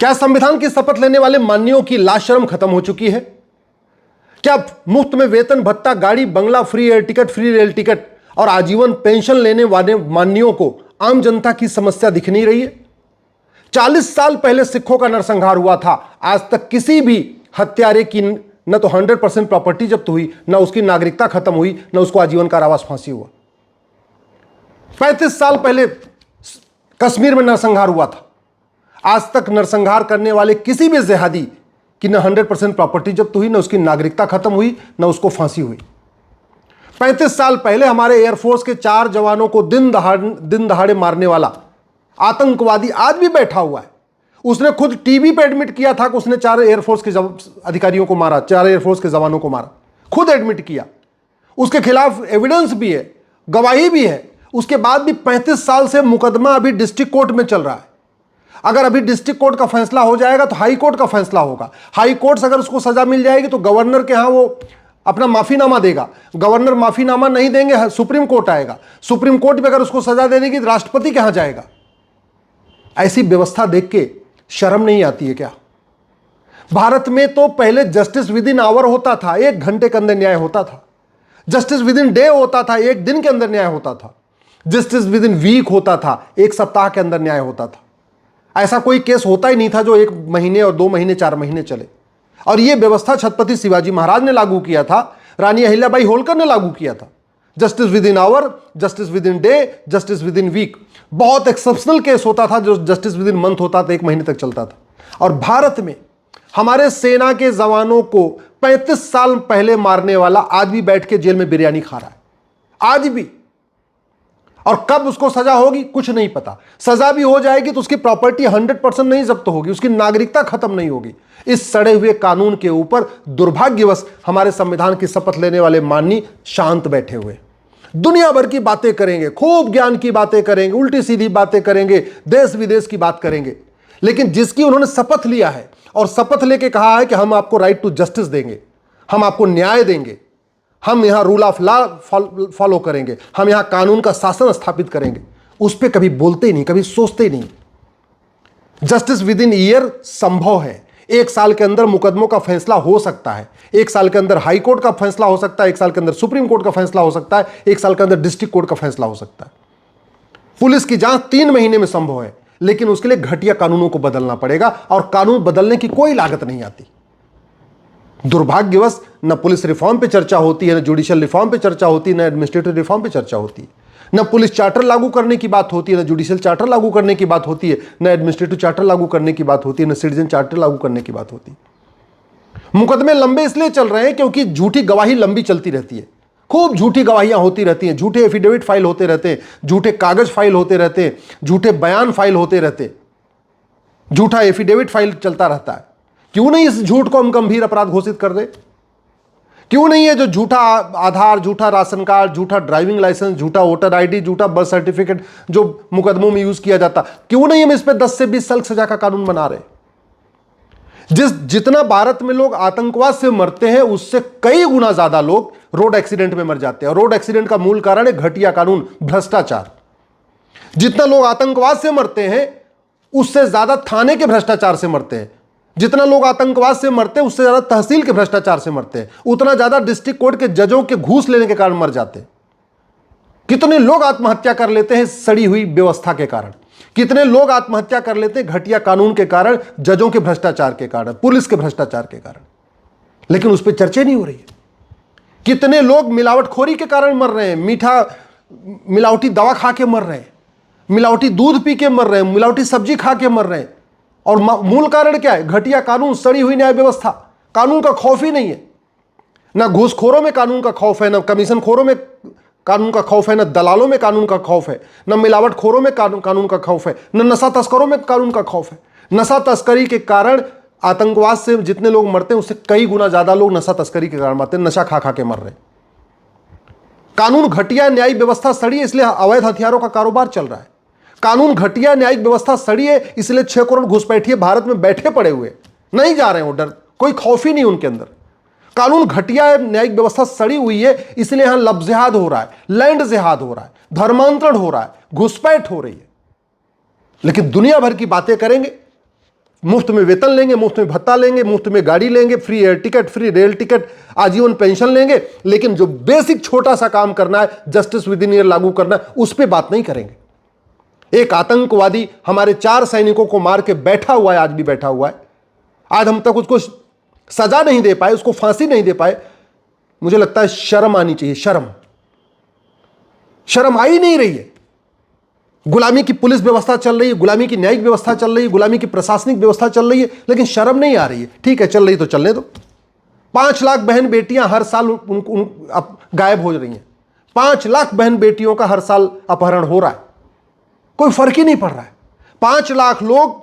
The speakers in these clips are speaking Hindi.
क्या संविधान की शपथ लेने वाले माननीयों की लाशर्म खत्म हो चुकी है? क्या मुफ्त में वेतन भत्ता, गाड़ी बंगला, free air ticket, free rail ticket और आजीवन पेंशन लेने वाले माननीयों को आम जनता की समस्या दिख नहीं रही है? 40 साल पहले सिखों का नरसंहार हुआ था, आज तक किसी भी हत्यारे की न तो 100% प्रॉपर्टी जब्त हुई, न उसकी नागरिकता खत्म हुई, न उसको आजीवन कारावास फांसी हुआ। 35 साल पहले कश्मीर में नरसंहार हुआ था, आज तक नरसंहार करने वाले किसी भी जिहादी की न 100% प्रॉपर्टी जब्त हुई, न उसकी नागरिकता खत्म हुई, न उसको फांसी हुई। 35 साल पहले हमारे एयरफोर्स के 4 जवानों को दिन दहाड़े मारने वाला आतंकवादी आज भी बैठा हुआ है। उसने खुद टीवी पे एडमिट किया था कि उसने 4 एयरफोर्स के अधिकारियों को मारा, 4 एयरफोर्स के जवानों को मारा, खुद एडमिट किया। उसके खिलाफ एविडेंस भी है, गवाही भी है। उसके बाद भी 35 साल से मुकदमा अभी डिस्ट्रिक्ट कोर्ट में चल रहा है। अगर अभी डिस्ट्रिक्ट कोर्ट का फैसला हो जाएगा तो हाई कोर्ट का फैसला होगा। हाई कोर्ट से अगर उसको सजा मिल जाएगी तो गवर्नर के यहां वो अपना माफीनामा देगा। गवर्नर माफीनामा नहीं देंगे, सुप्रीम कोर्ट आएगा। सुप्रीम कोर्ट में अगर उसको सजा दे देगी तो राष्ट्रपति के यहां जाएगा। ऐसी व्यवस्था देख के शर्म नहीं आती है क्या? भारत में तो पहले जस्टिस विद इन आवर होता था, 1 घंटे के अंदर न्याय होता था। जस्टिस विद इन डे होता था, 1 दिन के अंदर न्याय होता था। जस्टिस विद इन वीक होता था, 1 सप्ताह के अंदर न्याय होता था। ऐसा कोई केस होता ही नहीं था जो 1 महीने और 2 महीने 4 महीने चले। और यह व्यवस्था छत्रपति शिवाजी महाराज ने लागू किया था, रानी अहिल्याबाई होलकर ने लागू किया था। Justice within hour, justice within day, justice within week. बहुत एक्सेप्शनल केस होता था जो जस्टिस विद इन मंथ होता था, 1 महीने तक चलता था। और भारत में हमारे सेना के जवानों को 35 साल पहले मारने वाला आज भी बैठ के जेल में बिरयानी खा रहा है, आज भी। और कब उसको सजा होगी कुछ नहीं पता। सजा भी हो जाएगी तो उसकी प्रॉपर्टी 100% नहीं जब्त होगी, उसकी नागरिकता खत्म नहीं होगी। इस सड़े हुए कानून के ऊपर दुर्भाग्यवश हमारे संविधान की शपथ लेने वाले माननीय शांत बैठे हुए, दुनिया भर की बातें करेंगे, खूब ज्ञान की बातें करेंगे, उल्टी सीधी बातें करेंगे, देश विदेश की बात करेंगे। लेकिन जिसकी उन्होंने शपथ लिया है और शपथ लेके कहा है कि हम आपको राइट टू जस्टिस देंगे, हम आपको न्याय देंगे, हम यहां रूल ऑफ लॉ फॉलो करेंगे, हम यहां कानून का शासन स्थापित करेंगे, उस पर कभी बोलते ही नहीं, कभी सोचते ही नहीं। जस्टिस विद इन ईयर संभव है। 1 साल के अंदर मुकदमों का फैसला हो सकता है, 1 साल के अंदर हाई कोर्ट का फैसला हो सकता है, 1 साल के अंदर सुप्रीम कोर्ट का फैसला हो सकता है, 1 साल के अंदर डिस्ट्रिक्ट कोर्ट का फैसला हो सकता है। पुलिस की जांच 3 महीने में संभव है, लेकिन उसके लिए घटिया कानूनों को बदलना पड़ेगा और कानून बदलने की कोई लागत नहीं आती। दुर्भाग्यवश न पुलिस रिफॉर्म पे चर्चा होती है, न जुडिशियल रिफॉर्म पे चर्चा होती है, न एडमिनिस्ट्रेटिव रिफॉर्म पे चर्चा होती है, न पुलिस चार्टर लागू करने की बात होती है, न जुडिशियल चार्टर लागू करने की बात होती है, न एडमिनिस्ट्रेटिव चार्टर लागू करने की बात होती है, न सिटीजन चार्टर लागू करने की बात होती है। मुकदमे लंबे इसलिए चल रहे हैं क्योंकि झूठी गवाही लंबी चलती रहती है, खूब झूठी गवाहियां होती रहती हैं, झूठे एफिडेविट फाइल होते रहते हैं, झूठे कागज फाइल होते रहते हैं, झूठे बयान फाइल होते रहते, झूठा एफिडेविट फाइल चलता रहता है। क्यों नहीं इस झूठ को हम गंभीर अपराध घोषित कर दे? क्यों नहीं है जो झूठा आधार, झूठा राशन कार्ड, झूठा ड्राइविंग लाइसेंस, झूठा वोटर आईडी, झूठा बर्थ सर्टिफिकेट जो मुकदमों में यूज किया जाता, क्यों नहीं हम इस पे 10 से 20 साल सजा का कानून बना रहे? जितना भारत में लोग आतंकवाद से मरते हैं उससे कई गुना ज्यादा लोग रोड एक्सीडेंट में मर जाते हैं। और रोड एक्सीडेंट का मूल कारण है घटिया कानून, भ्रष्टाचार। जितना लोग आतंकवाद से मरते हैं उससे ज्यादा थाने के भ्रष्टाचार से मरते हैं। जितना लोग आतंकवाद से मरते हैं उससे ज्यादा तहसील के भ्रष्टाचार से मरते हैं। उतना ज्यादा डिस्ट्रिक्ट कोर्ट के जजों के घूस लेने के कारण मर जाते हैं। कितने लोग आत्महत्या कर लेते हैं सड़ी हुई व्यवस्था के कारण, कितने लोग आत्महत्या कर लेते हैं घटिया कानून के कारण, जजों के भ्रष्टाचार के कारण, पुलिस के भ्रष्टाचार के कारण, लेकिन उस पर चर्चा नहीं हो रही है। कितने लोग मिलावटखोरी के कारण मर रहे हैं, मिलावटी दवा खा के मर रहे हैं, मिलावटी दूध पी के मर रहे हैं, मिलावटी सब्जी खा के मर रहे हैं। और मूल कारण क्या है? घटिया कानून, सड़ी हुई न्याय व्यवस्था। कानून का खौफ ही नहीं है। ना घूसखोरों में कानून का खौफ है, ना कमीशन खोरों में कानून का खौफ है, ना दलालों में कानून का खौफ है, ना मिलावटखोरों में कानून का खौफ है, ना नशा तस्करों में कानून का खौफ है। नशा तस्करी के कारण आतंकवाद से जितने लोग मरते हैं उससे कई गुना ज्यादा लोग नशा तस्करी के कारण मरते हैं, नशा खा खा के मर रहे हैं। कानून घटिया, न्यायिक व्यवस्था सड़ी है, इसलिए अवैध हथियारों का कारोबार चल रहा है। कानून घटिया, न्यायिक व्यवस्था सड़ी है, इसलिए 6 करोड़ घुसपैठिए भारत में बैठे पड़े हुए, नहीं जा रहे हैं वो, डर, कोई खौफ ही नहीं उनके अंदर। कानून घटिया, न्यायिक व्यवस्था सड़ी हुई है, इसलिए यहां लब जिहाद हो रहा है, लैंड जिहाद हो रहा है, धर्मांतरण हो रहा है, घुसपैठ हो रही है। लेकिन दुनिया भर की बातें करेंगे, मुफ्त में वेतन लेंगे, मुफ्त में भत्ता लेंगे, मुफ्त में गाड़ी लेंगे, free air ticket, free rail ticket, आजीवन पेंशन लेंगे, लेकिन जो बेसिक छोटा सा काम करना है, जस्टिस विद इन ईयर लागू करना है, उस पर बात नहीं करेंगे। एक आतंकवादी हमारे 4 सैनिकों को मार के बैठा हुआ है, आज भी बैठा हुआ है। आज हम तक उसको सजा नहीं दे पाए, उसको फांसी नहीं दे पाए। मुझे लगता है शर्म आनी चाहिए, शर्म आ ही नहीं रही है। गुलामी की पुलिस व्यवस्था चल रही है, गुलामी की न्यायिक व्यवस्था चल रही है, गुलामी की प्रशासनिक व्यवस्था चल रही है, लेकिन शर्म नहीं आ रही है। ठीक है, चल रही तो चलने दो। 5 लाख बहन बेटियां हर साल गायब हो रही हैं। 5 लाख बहन बेटियों का हर साल अपहरण हो रहा है, कोई फर्क ही नहीं पड़ रहा है। 5 लाख लोग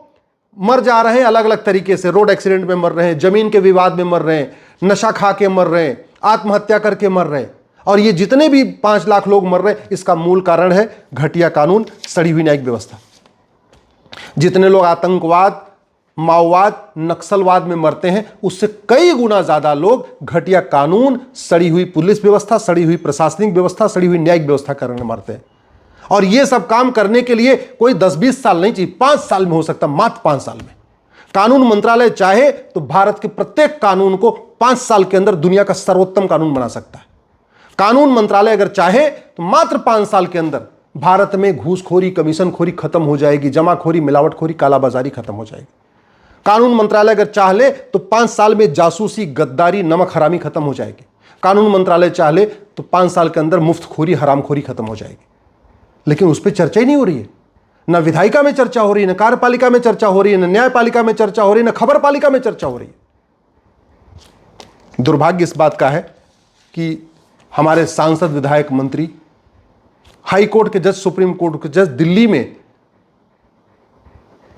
मर जा रहे हैं अलग अलग तरीके से। रोड एक्सीडेंट में मर रहे हैं, जमीन के विवाद में मर रहे हैं, नशा खा के मर रहे हैं, आत्महत्या करके मर रहे हैं। और ये जितने भी 5 लाख लोग मर रहे हैं, इसका मूल कारण है घटिया कानून, सड़ी हुई न्यायिक व्यवस्था। जितने लोग आतंकवाद, माओवाद, नक्सलवाद में मरते हैं, उससे कई गुना ज्यादा लोग घटिया कानून, सड़ी हुई पुलिस व्यवस्था, सड़ी हुई प्रशासनिक व्यवस्था, सड़ी हुई न्यायिक व्यवस्था कारण मरते हैं। और ये सब काम करने के लिए कोई 10-20 साल नहीं चाहिए, 5 साल में हो सकता, मात्र 5 साल में। कानून मंत्रालय चाहे तो भारत के प्रत्येक कानून को 5 साल के अंदर दुनिया का सर्वोत्तम कानून बना सकता है। कानून मंत्रालय अगर चाहे तो मात्र 5 साल के अंदर भारत में घूसखोरी, कमीशनखोरी खत्म हो जाएगी, जमाखोरी, मिलावटखोरी, कालाबाजारी खत्म हो जाएगी। कानून मंत्रालय अगर चाह ले तो 5 साल में जासूसी, गद्दारी, नमक हरामी खत्म हो जाएगी। कानून मंत्रालय चाह ले तो 5 साल के अंदर मुफ्तखोरी, हरामखोरी खत्म हो जाएगी। लेकिन उस पर चर्चा ही नहीं हो रही है। न विधायिका में चर्चा हो रही है, न कार्यपालिका में चर्चा हो रही है, न न्यायपालिका में चर्चा हो रही है, न खबरपालिका में चर्चा हो रही है। दुर्भाग्य इस बात का है कि हमारे सांसद, विधायक, मंत्री, हाई कोर्ट के जज, सुप्रीम कोर्ट के जज दिल्ली में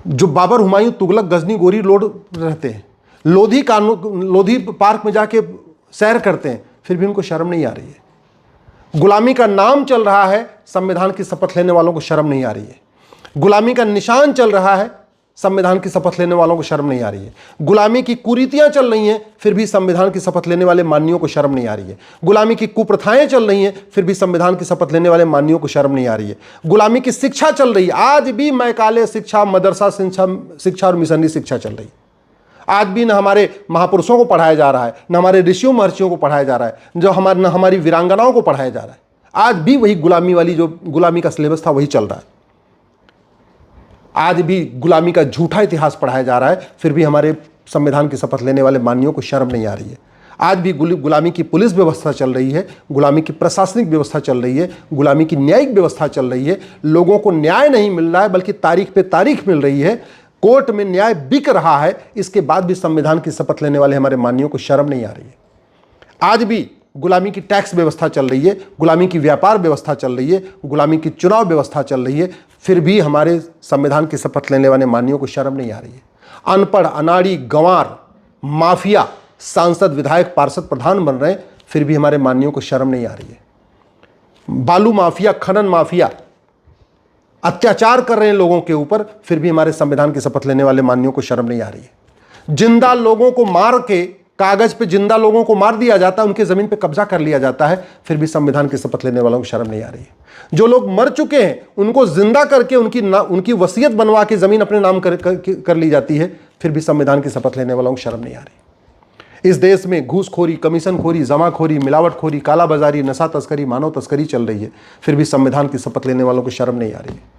जो बाबर, हुमायूं, तुगलक, गजनी, गोरी लोड रहते हैं, लोधी पार्क में जाके सैर करते हैं, फिर भी उनको शर्म नहीं आ रही है। गुलामी का नाम चल रहा है, संविधान की शपथ लेने वालों को शर्म नहीं आ रही है। गुलामी का निशान चल रहा है, संविधान की शपथ लेने वालों को शर्म नहीं आ रही है। गुलामी की कुरीतियां चल रही हैं, फिर भी संविधान की शपथ लेने वाले माननियों को शर्म नहीं आ रही है। गुलामी की कुप्रथाएं चल रही हैं, फिर भी संविधान की शपथ लेने वाले माननियों को शर्म नहीं आ रही है। गुलामी की शिक्षा चल रही है, आज भी मैकाले शिक्षा, मदरसा शिक्षा और मिशनरी शिक्षा चल रही है। आज भी न हमारे महापुरुषों को पढ़ाया जा रहा है, न हमारे ऋषियों महर्षियों को पढ़ाया जा रहा है, न हमारी वीरांगनाओं को पढ़ाया जा रहा है। आज भी वही गुलामी वाली, जो गुलामी का सिलेबस था, वही चल रहा है। आज भी गुलामी का झूठा इतिहास पढ़ाया जा रहा है, फिर भी हमारे संविधान की शपथ लेने वाले माननियों को शर्म नहीं आ रही है। आज भी गुलामी की पुलिस व्यवस्था चल रही है, गुलामी की प्रशासनिक व्यवस्था चल रही है, गुलामी की न्यायिक व्यवस्था चल रही है। लोगों को न्याय नहीं मिल रहा है, बल्कि तारीख पे तारीख मिल रही है, कोर्ट में न्याय बिक रहा है। इसके बाद भी संविधान की शपथ लेने वाले हमारे माननियों को शर्म नहीं आ रही है। आज भी गुलामी की टैक्स व्यवस्था चल रही है, गुलामी की व्यापार व्यवस्था चल रही है, गुलामी की चुनाव व्यवस्था चल रही है, फिर भी हमारे संविधान की शपथ लेने वाले माननियों को शर्म नहीं आ रही है। अनपढ़, अनाड़ी, गंवार, माफिया सांसद, विधायक, पार्षद, प्रधान बन रहे हैं, फिर भी हमारे माननियों को शर्म नहीं आ रही है। बालू माफिया, खनन माफिया अत्याचार कर रहे हैं लोगों के ऊपर, फिर भी हमारे संविधान की शपथ लेने वाले माननियों को शर्म नहीं आ रही है। जिंदा लोगों को मार के, कागज पे जिंदा लोगों को मार दिया जाता है, उनके जमीन पे कब्जा कर लिया जाता है, फिर भी संविधान की शपथ लेने वालों को शर्म नहीं आ रही है। जो लोग मर चुके हैं उनको जिंदा करके उनकी वसीयत बनवा के जमीन अपने नाम कर ली जाती है, फिर भी संविधान की शपथ लेने वालों को शर्म नहीं आ रही। इस देश में घूसखोरी, कमीशनखोरी, जमाखोरी, मिलावटखोरी, कालाबाजारी, नशा तस्करी, मानव तस्करी चल रही है, फिर भी संविधान की शपथ लेने वालों को शर्म नहीं आ रही है।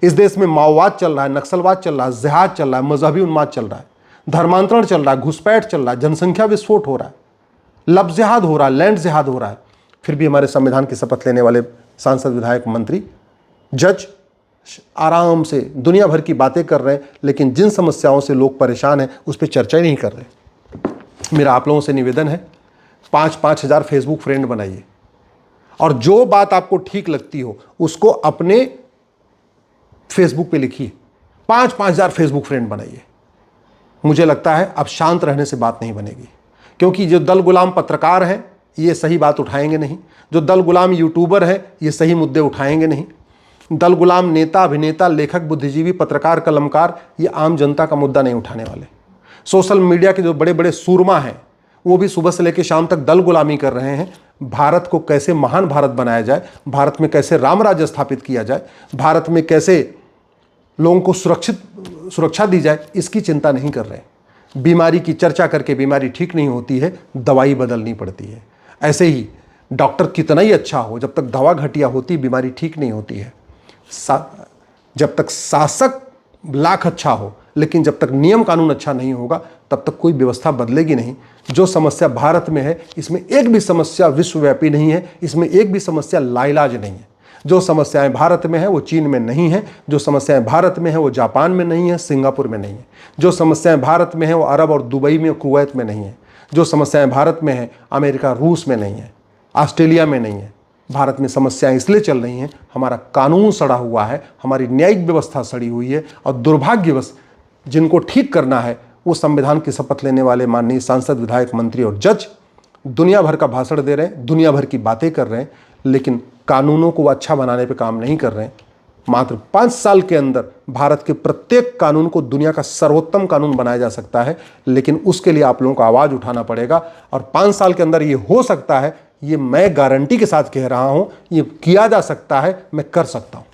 इस देश में माओवाद चल रहा है, नक्सलवाद चल रहा है, जिहाद चल रहा है, मजहबी उन्माद चल रहा है, धर्मांतरण चल रहा है, घुसपैठ चल रहा है, जनसंख्या विस्फोट हो रहा है, लब जिहाद हो रहा है, लैंड जिहाद हो रहा है, फिर भी हमारे संविधान की शपथ लेने वाले सांसद, विधायक, मंत्री, जज आराम से दुनिया भर की बातें कर रहे हैं, लेकिन जिन समस्याओं से लोग परेशान हैं उस पर चर्चा ही नहीं कर रहे। मेरा आप लोगों से निवेदन है, 5-5 हज़ार फेसबुक फ्रेंड बनाइए, और जो बात आपको ठीक लगती हो उसको अपने फेसबुक पे लिखिए। 5-5 हज़ार फेसबुक फ्रेंड बनाइए। मुझे लगता है अब शांत रहने से बात नहीं बनेगी, क्योंकि जो दल गुलाम पत्रकार हैं ये सही बात उठाएंगे नहीं, जो दल गुलाम यूट्यूबर हैं ये सही मुद्दे उठाएंगे नहीं, दल गुलाम नेता, अभिनेता, लेखक, बुद्धिजीवी, पत्रकार, कलमकार ये आम जनता का मुद्दा नहीं उठाने वाले। सोशल मीडिया के जो बड़े बड़े सूरमा हैं वो भी सुबह से लेकर शाम तक दल गुलामी कर रहे हैं। भारत को कैसे महान भारत बनाया जाए, भारत में कैसे राम राज्य स्थापित किया जाए, भारत में कैसे लोगों को सुरक्षित सुरक्षा दी जाए, इसकी चिंता नहीं कर रहे हैं। बीमारी की चर्चा करके बीमारी ठीक नहीं होती है, दवाई बदलनी पड़ती है। ऐसे ही डॉक्टर कितना ही अच्छा हो, जब तक दवा घटिया होती बीमारी ठीक नहीं होती है। जब तक शासक लाख अच्छा हो, लेकिन जब तक नियम कानून अच्छा नहीं होगा तब तक कोई व्यवस्था बदलेगी नहीं। जो समस्या भारत में है, इसमें एक भी समस्या विश्वव्यापी नहीं है, इसमें एक भी समस्या लाइलाज नहीं है। जो समस्याएं भारत में है वो चीन में नहीं है, जो समस्याएं भारत में है वो जापान में नहीं है, सिंगापुर में नहीं है। जो समस्याएं भारत में है वो अरब और दुबई में, कुवैत में नहीं है। जो समस्याएं भारत में है अमेरिका रूस में नहीं है, ऑस्ट्रेलिया में नहीं है। भारत में समस्याएं इसलिए चल रही हैं, हमारा कानून सड़ा हुआ है, हमारी न्यायिक व्यवस्था सड़ी हुई है, और दुर्भाग्यवश जिनको ठीक करना है वो संविधान की शपथ लेने वाले माननीय सांसद, विधायक, मंत्री और जज दुनिया भर का भाषण दे रहे हैं, दुनिया भर की बातें कर रहे हैं, लेकिन कानूनों को अच्छा बनाने पे काम नहीं कर रहे हैं। मात्र 5 साल के अंदर भारत के प्रत्येक कानून को दुनिया का सर्वोत्तम कानून बनाया जा सकता है, लेकिन उसके लिए आप लोगों को आवाज़ उठाना पड़ेगा। और 5 साल के अंदर ये हो सकता है, ये मैं गारंटी के साथ कह रहा हूँ, ये किया जा सकता है, मैं कर सकता हूँ।